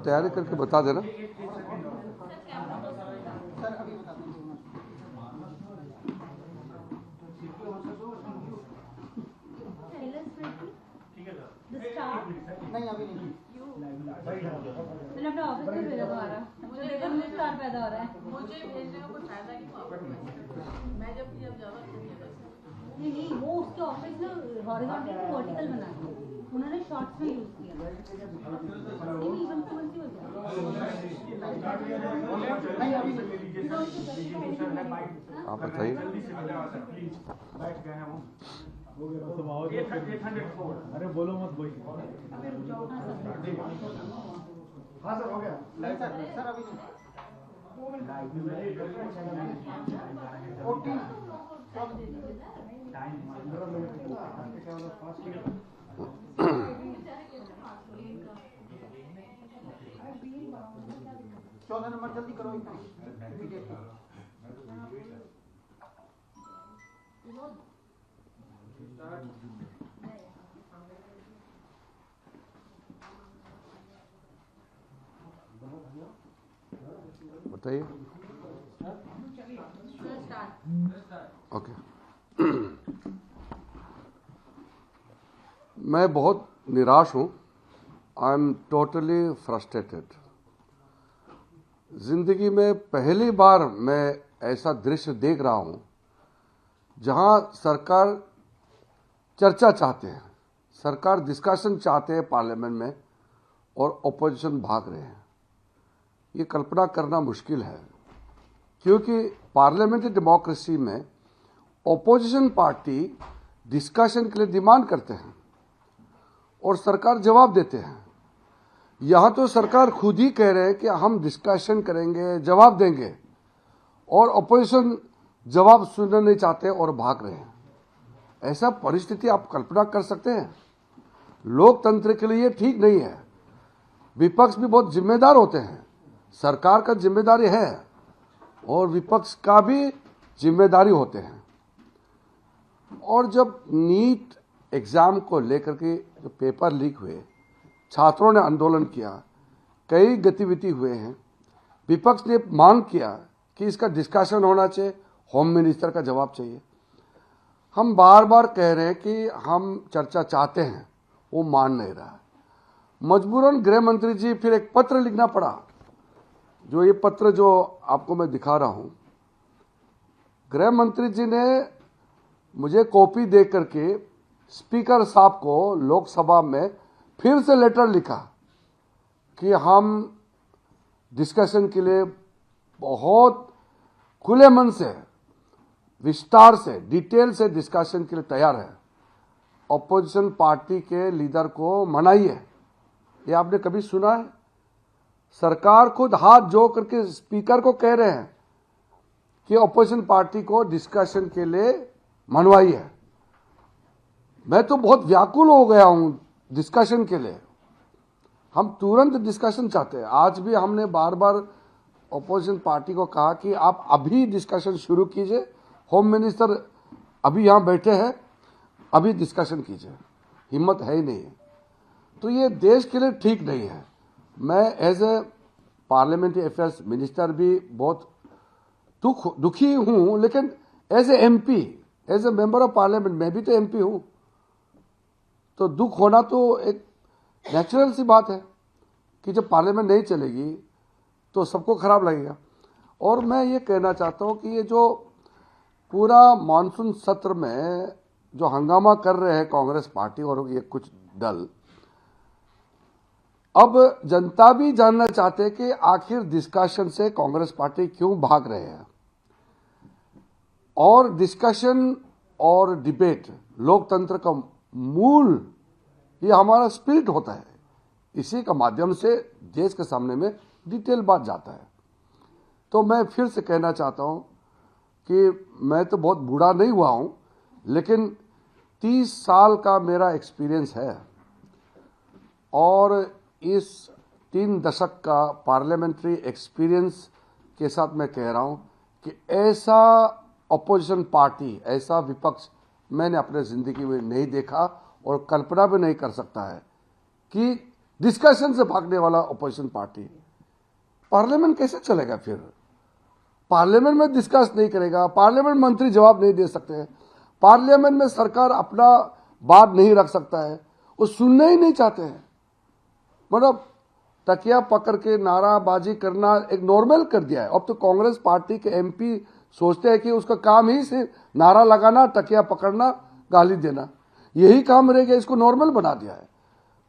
तैयारी करके बता देना। नहीं अभी नहीं, मैंने अपने ऑफिस में भेजा तुम्हारा, मुझे देखो स्टार पैदा हो रहा है। मुझे भेजने का कोई फायदा नहीं, मैं जब जावा नहीं वो उसके ऑफिस में हॉरिजॉन्टल टू वर्टिकल बना दिया उन्होंने, शॉर्ट्स में यूज किया। नहीं इवन तो मर्जी हो गया। नहीं अभी आप बताइए। अरे बोलो मत बोल। हाँ सर हो गया। नहीं सर अभी चौदह नंबर जल्दी करो बताइए। ओके। मैं बहुत निराश हूं। I am totally frustrated. जिंदगी में पहली बार मैं ऐसा दृश्य देख रहा हूं जहां सरकार चर्चा चाहते हैं, सरकार डिस्कशन चाहते हैं पार्लियामेंट में और ओपोजिशन भाग रहे हैं। ये कल्पना करना मुश्किल है क्योंकि पार्लियामेंट्री डेमोक्रेसी में ओपोजिशन पार्टी डिस्कशन के लिए डिमांड करते हैं और सरकार जवाब देते हैं। यहां तो सरकार खुद ही कह रहे हैं कि हम डिस्कशन करेंगे, जवाब देंगे, और ओपोजिशन जवाब सुनना नहीं चाहते और भाग रहे हैं। ऐसा परिस्थिति आप कल्पना कर सकते हैं? लोकतंत्र के लिए ठीक नहीं है। विपक्ष भी बहुत जिम्मेदार होते हैं। सरकार का जिम्मेदारी है और विपक्ष का भी जिम्मेदारी होते हैं। और जब नीट एग्जाम को लेकर के जो पेपर लीक हुए, छात्रों ने आंदोलन किया, कई गतिविधि हुए हैं, विपक्ष ने मांग किया कि इसका डिस्कशन होना चाहिए, होम मिनिस्टर का जवाब चाहिए। हम बार बार कह रहे हैं कि हम चर्चा चाहते हैं, वो मान नहीं रहा है। मजबूरन गृह मंत्री जी फिर एक पत्र लिखना पड़ा। जो ये पत्र जो आपको मैं दिखा रहा हूं, गृह मंत्री जी ने मुझे कॉपी दे करके स्पीकर साहब को लोकसभा में फिर से लेटर लिखा कि हम डिस्कशन के लिए बहुत खुले मन से, विस्तार से, डिटेल से डिस्कशन के लिए तैयार है। ऑपोजिशन पार्टी के लीडर को मनाइए। ये आपने कभी सुना है? सरकार खुद हाथ जोड़ करके स्पीकर को कह रहे हैं कि ऑपोजिशन पार्टी को डिस्कशन के लिए मनवाइए। मैं तो बहुत व्याकुल हो गया हूं डिस्कशन के लिए। हम तुरंत डिस्कशन चाहते हैं। आज भी हमने बार बार ऑपोजिशन पार्टी को कहा कि आप अभी डिस्कशन शुरू कीजिए, होम मिनिस्टर अभी यहां बैठे हैं, अभी डिस्कशन कीजिए। हिम्मत है ही नहीं है। तो ये देश के लिए ठीक नहीं है। मैं as a parliamentary affairs minister भी बहुत दुखी हूं, लेकिन as a MP, as a member of parliament, मैं भी तो एमपी हूं, तो दुख होना तो एक नेचुरल सी बात है कि जब पार्लियामेंट नहीं चलेगी तो सबको खराब लगेगा। और मैं ये कहना चाहता हूं कि ये जो पूरा मानसून सत्र में जो हंगामा कर रहे हैं कांग्रेस पार्टी और ये कुछ दल, अब जनता भी जानना चाहते हैं कि आखिर डिस्कशन से कांग्रेस पार्टी क्यों भाग रहे हैं। और डिस्कशन और डिबेट लोकतंत्र का मूल, ये हमारा स्पिरिट होता है। इसी का माध्यम से देश के सामने में डिटेल बात जाता है। तो मैं फिर से कहना चाहता हूं कि मैं तो बहुत बूढ़ा नहीं हुआ हूं, लेकिन 30 साल का मेरा एक्सपीरियंस है और इस 3 दशक का पार्लियामेंट्री एक्सपीरियंस के साथ मैं कह रहा हूं कि ऐसा अपोजिशन पार्टी, ऐसा विपक्ष मैंने अपने जिंदगी में नहीं देखा और कल्पना भी नहीं कर सकता है कि डिस्कशन से भागने वाला अपोजिशन पार्टी, पार्लियामेंट कैसे चलेगा फिर? पार्लियामेंट में डिस्कस नहीं करेगा, पार्लियामेंट मंत्री जवाब नहीं दे सकते हैं, पार्लियामेंट में सरकार अपना बात नहीं रख सकता है, वो सुनना ही नहीं चाहते हैं। मतलब तकिया पकड़ के नाराबाजी करना एक नॉर्मल कर दिया है। अब तो कांग्रेस पार्टी के एमपी सोचते हैं कि उसका काम ही सिर्फ नारा लगाना, तकिया पकड़ना, गाली देना, यही काम रह गया, इसको नॉर्मल बना दिया है।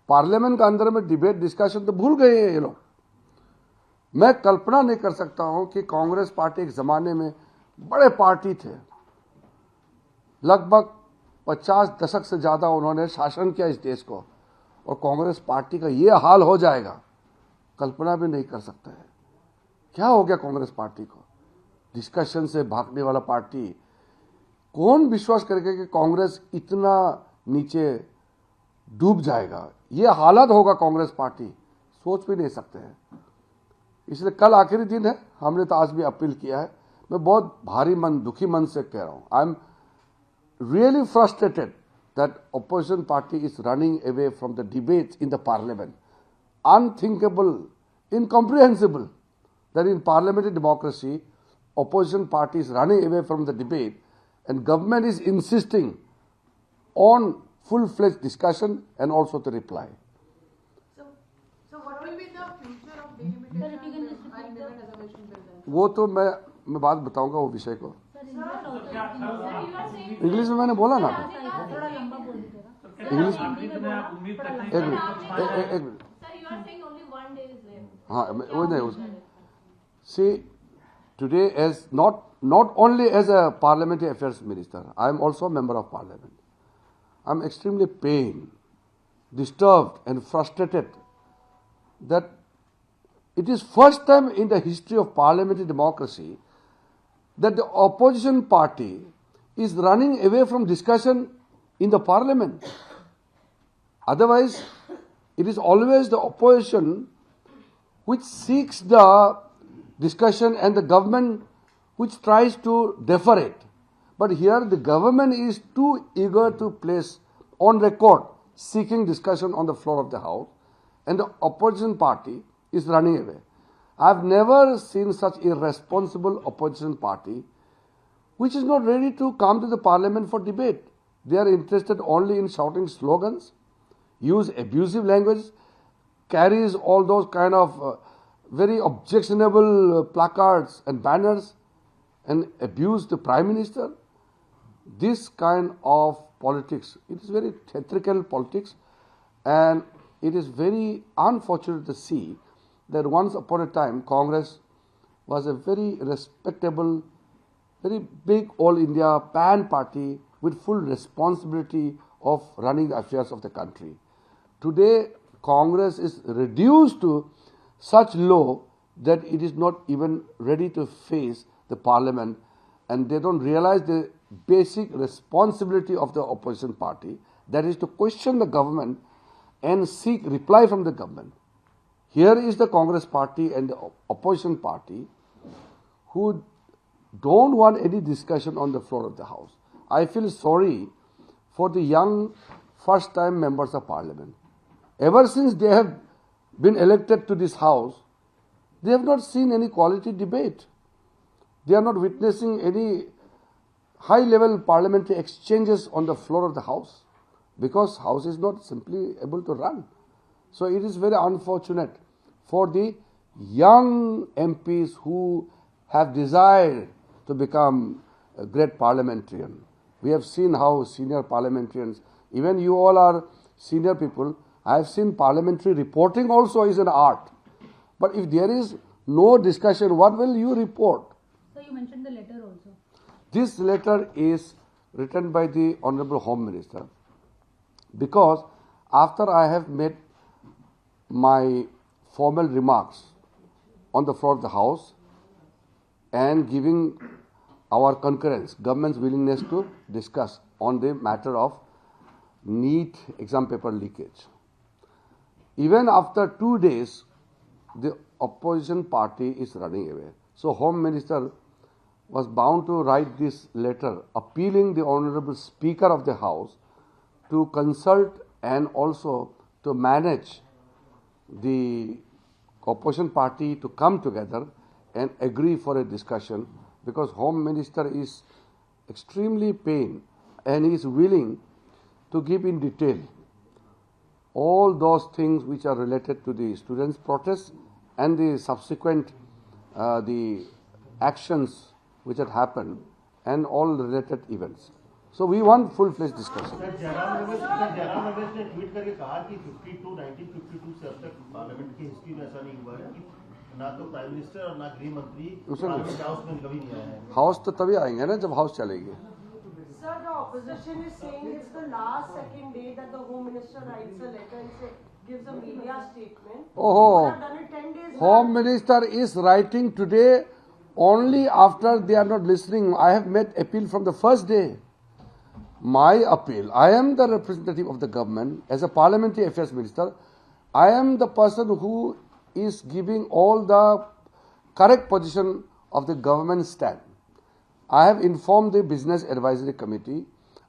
पार्लियामेंट के अंदर में डिबेट डिस्कशन तो भूल गए हैं ये लोग। मैं कल्पना नहीं कर सकता हूं कि कांग्रेस पार्टी एक जमाने में बड़े पार्टी थे, लगभग 50 दशक से ज्यादा उन्होंने शासन किया इस देश को, और कांग्रेस पार्टी का ये हाल हो जाएगा, कल्पना भी नहीं कर सकता है। क्या हो गया कांग्रेस पार्टी को? डिस्कशन से भागने वाला पार्टी। कौन विश्वास करेगा कि कांग्रेस इतना नीचे डूब जाएगा? ये हालत होगा कांग्रेस पार्टी, सोच भी नहीं सकते हैं। इसलिए कल आखिरी दिन है, हमने तो आज भी अपील किया है। मैं बहुत भारी मन, दुखी मन से कह रहा हूं, I am really frustrated that opposition party is running away from the debates in the parliament. Unthinkable, incomprehensible that in parliamentary democracy, opposition party is running away from the debate and government is insisting on full-fledged discussion and also the reply. So what will be the future of delimitation and limit reservation bill then? वो तो मैं बात बताऊंगा वो विषय को। English में मैंने बोला ना, इंग्लिश एक minute Sir, you are saying only one day is left. हाँ वो नहीं। See, today as not only as a parliamentary affairs minister, I am also a member of parliament. I am extremely pained, disturbed and frustrated that it is first time in the history of parliamentary democracy that the opposition party is running away from discussion in the parliament. Otherwise, it is always the opposition which seeks the discussion and the government which tries to defer it. But here the government is too eager to place on record seeking discussion on the floor of the house, and the opposition party is running away. I have never seen such irresponsible opposition party which is not ready to come to the parliament for debate. They are interested only in shouting slogans, use abusive language, carries all those kind of very objectionable placards and banners, and abuse the Prime Minister. This kind of politics, it is very theatrical politics, and it is very unfortunate to see that once upon a time Congress was a very respectable, very big all India pan party with full responsibility of running the affairs of the country. Today Congress is reduced to such low that it is not even ready to face the parliament, and they don't realize the basic responsibility of the opposition party, that is to question the government and seek reply from the government. Here is the Congress party and the opposition party who don't want any discussion on the floor of the house. I feel sorry for the young first time members of parliament. Ever since they have been elected to this house, they have not seen any quality debate. They are not witnessing any high level parliamentary exchanges on the floor of the house, because house is not simply able to run. So it is very unfortunate for the young MPs who have desired to become a great parliamentarian. We have seen how senior parliamentarians, even you all are senior people, I have seen parliamentary reporting also is an art. But if there is no discussion, what will you report? So you mentioned the letter also. This letter is written by the Honorable Home Minister, because after I have made my formal remarks on the floor of the House and giving our concurrence, government's willingness to discuss on the matter of NEET exam paper leakage. Even after 2 days, the opposition party is running away. So Home Minister was bound to write this letter appealing the Honorable Speaker of the House to consult and also to manage the opposition party to come together and agree for a discussion, because Home Minister is extremely pained and he is willing to give in detail all those things which are related to the students' protests and the subsequent the actions which had happened and all related events. So we want full-fledged discussion. Jairam Ramesh ने tweet करके कहा कि 1952 से अब तक parliament की history में ऐसा नहीं हुआ है कि ना तो प्राइम मिनिस्टर और ना गृह मंत्री पार्लियामेंट हाउस में कभी नहीं आए हैं। हाउस तो तभी आएंगे ना जब हाउस चलेगी। Sir, the opposition is saying it's the last second day that the Home Minister writes a letter and gives a media statement. Oh, They have done it 10 days Home back. Minister is writing today only after they are not listening. I have made appeal from the first day. My appeal, I am the representative of the government as a parliamentary affairs minister. I am the person who is giving all the correct position of the government stand. I have informed the Business Advisory Committee.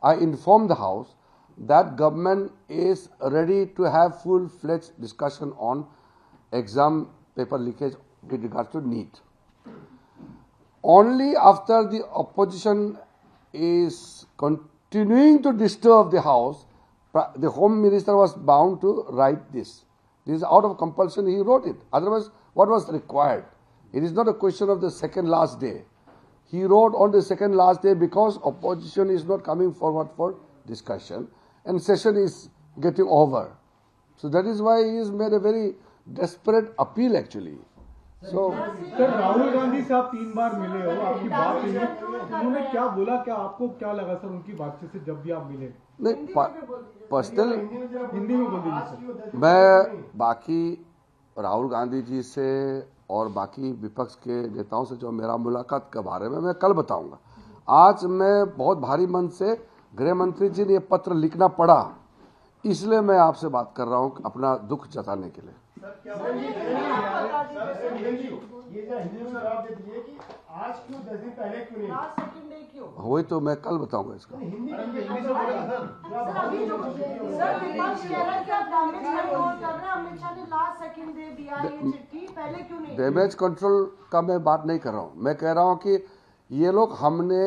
I informed the House that government is ready to have full-fledged discussion on exam paper leakage with regards to NEET. Only after the opposition is continuing to disturb the House, the Home Minister was bound to write this. This is out of compulsion, he wrote it. Otherwise, what was required? It is not a question of the second last day. He wrote on the second last day because opposition is not coming forward for discussion and session is getting over. So that is why he has made a very desperate appeal actually. So sir Rahul Gandhi साहब 3 बार मिले हो, आपकी बात हुई, उन्होंने क्या बोला, क्या आपको क्या लगा सर उनकी बातचीत से जब भी आप मिले? नहीं, पर्सनल हिंदी में बोल दीजिए सर। मैं बाकी राहुल गांधी जी से और बाकी विपक्ष के नेताओं से जो मेरा मुलाकात के बारे में मैं कल बताऊंगा। आज मैं बहुत भारी मन से गृह मंत्री जी ने ये पत्र लिखना पड़ा, इसलिए मैं आपसे बात कर रहा हूं अपना दुख जताने के लिए। ये जो हिंदी में जवाब दे दीजिए कि आज क्यों 10 दिन पहले क्यों नहीं? Last second day क्यों? वही तो मैं कल बताऊंगा इसका। हिंदी से बोला सर। सर अभी जो सर विपक्ष कह रहा है कि आप डैमेज कंट्रोल कर रहे हैं, अमित शाह ने लास्ट सेकंड डे दिया ये चिट्ठी, पहले क्यों नहीं? डैमेज कंट्रोल का मैं बात नहीं कर रहा हूं। मैं कह रहा हूं कि ये लोग हमने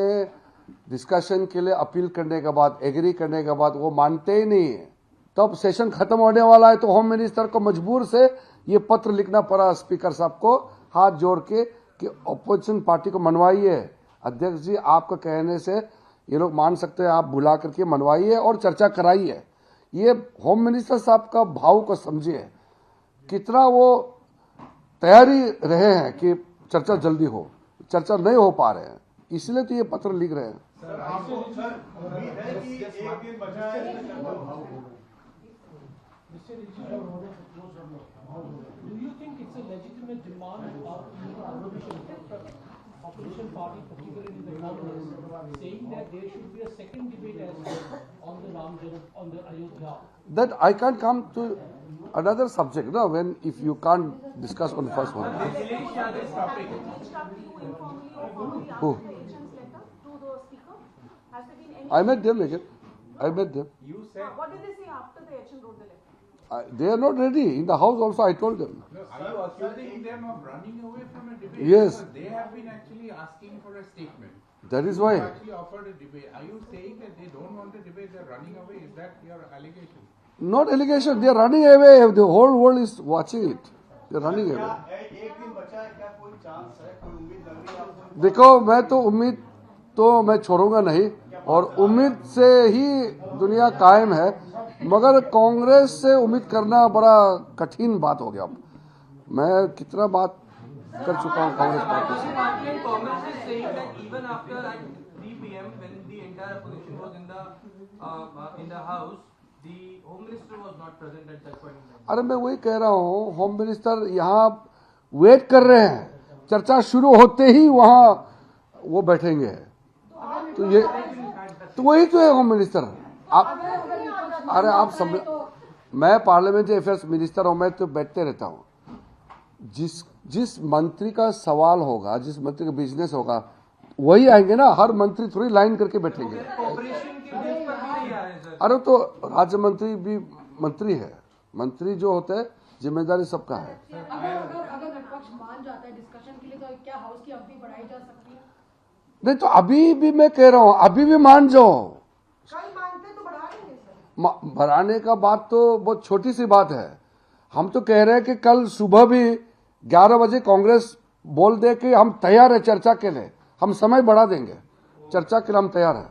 डिस्कशन के लिए अपील करने के बाद, एग्री करने के बाद वो मानते ही नहीं है। तब सेशन खत्म होने वाला है तो होम मिनिस्टर को मजबूर से ये पत्र लिखना पड़ा स्पीकर साहब को हाथ जोड़ के कि अपोजिशन पार्टी को मनवाइए। अध्यक्ष जी आपके कहने से ये लोग मान सकते हैं, आप बुला करके मनवाइए और चर्चा कराइए। ये होम मिनिस्टर साहब का भाव को समझिए, कितना वो तैयारी रहे हैं कि चर्चा जल्दी हो, चर्चा नहीं हो पा रहे हैं, इसलिए तो ये पत्र लिख रहे हैं। सर आपको सर उम्मीद है कि एक दिन बचा है। Do you think it's a legitimate demand of opposition party, particularly the Congress, saying that there should be a second debate as well on the on the Ayodhya? That I can't come to another subject, no, when if you can't discuss on first one. Reached out to you informally or formally Who? after the elections letter to the speaker? Has there been any? I met them again. I met them. You said What did they say after the election wrote the letter? They are not ready. In the house also I told them. Are you accusing them of running away from a debate? Yes. Because they have been actually asking for a statement. That is You why. actually offered a debate. Are you saying that they don't want a debate, they're running away? Is that your allegation? Not allegation. They are running away. The whole world is watching it. They are running away. एक दिन बचा है, क्या कोई chance है, कोई उम्मीद लग रही है आपको? देखो मैं तो उम्मीद तो मैं छोड़ूंगा नहीं और उम्मीद से ही दुनिया कायम है, मगर कांग्रेस से उम्मीद करना बड़ा कठिन बात हो गया। अब मैं कितना बात कर चुका हूँ कांग्रेस पार्टी से। Congress is saying that even after at 3 p.m. when the entire opposition was in the house, the Home Minister was not present at that point in time. अरे मैं वही कह रहा हूँ, होम मिनिस्टर यहाँ वेट कर रहे हैं, चर्चा शुरू होते ही वहाँ वो बैठेंगे। तो ये तो वही तो है होम मिनिस्टर। आप अरे आप समझ, मैं पार्लियामेंट्री अफेयर्स मिनिस्टर हूँ, मैं तो बैठते रहता हूँ। जिस मंत्री का सवाल होगा, जिस मंत्री का बिजनेस होगा वही आएंगे ना, हर मंत्री थोड़ी लाइन करके बैठेंगे। ऑपरेशन के बेस पर भी नहीं आ रहे सर। अरे तो राज्य मंत्री भी मंत्री है, मंत्री जो होते हैं जिम्मेदारी सबका है। अगर विपक्ष मान जाता है डिस्कशन के लिए तो क्या हाउस की अवधि बढ़ाई जा सकती है? नहीं तो अभी भी मैं कह रहा हूं, अभी भी मान जाओ, कल मानते तो बढ़ा देंगे सर। बढ़ाने का बात तो बहुत छोटी सी बात है। हम तो कह रहे हैं कि कल सुबह भी 11 बजे कांग्रेस बोल दे कि हम तैयार है चर्चा के लिए, हम समय बढ़ा देंगे, चर्चा के लिए हम तैयार हैं।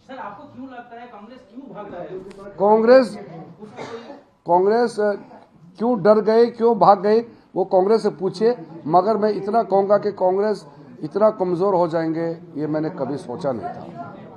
सर आपको क्यों लगता है कांग्रेस क्यों भाग रहा है? कांग्रेस क्यों डर गए, क्यों भाग गए, वो कांग्रेस से पूछिए। मगर मैं इतना कहूंगा कि कांग्रेस इतना कमजोर हो जाएंगे ये मैंने कभी सोचा नहीं था।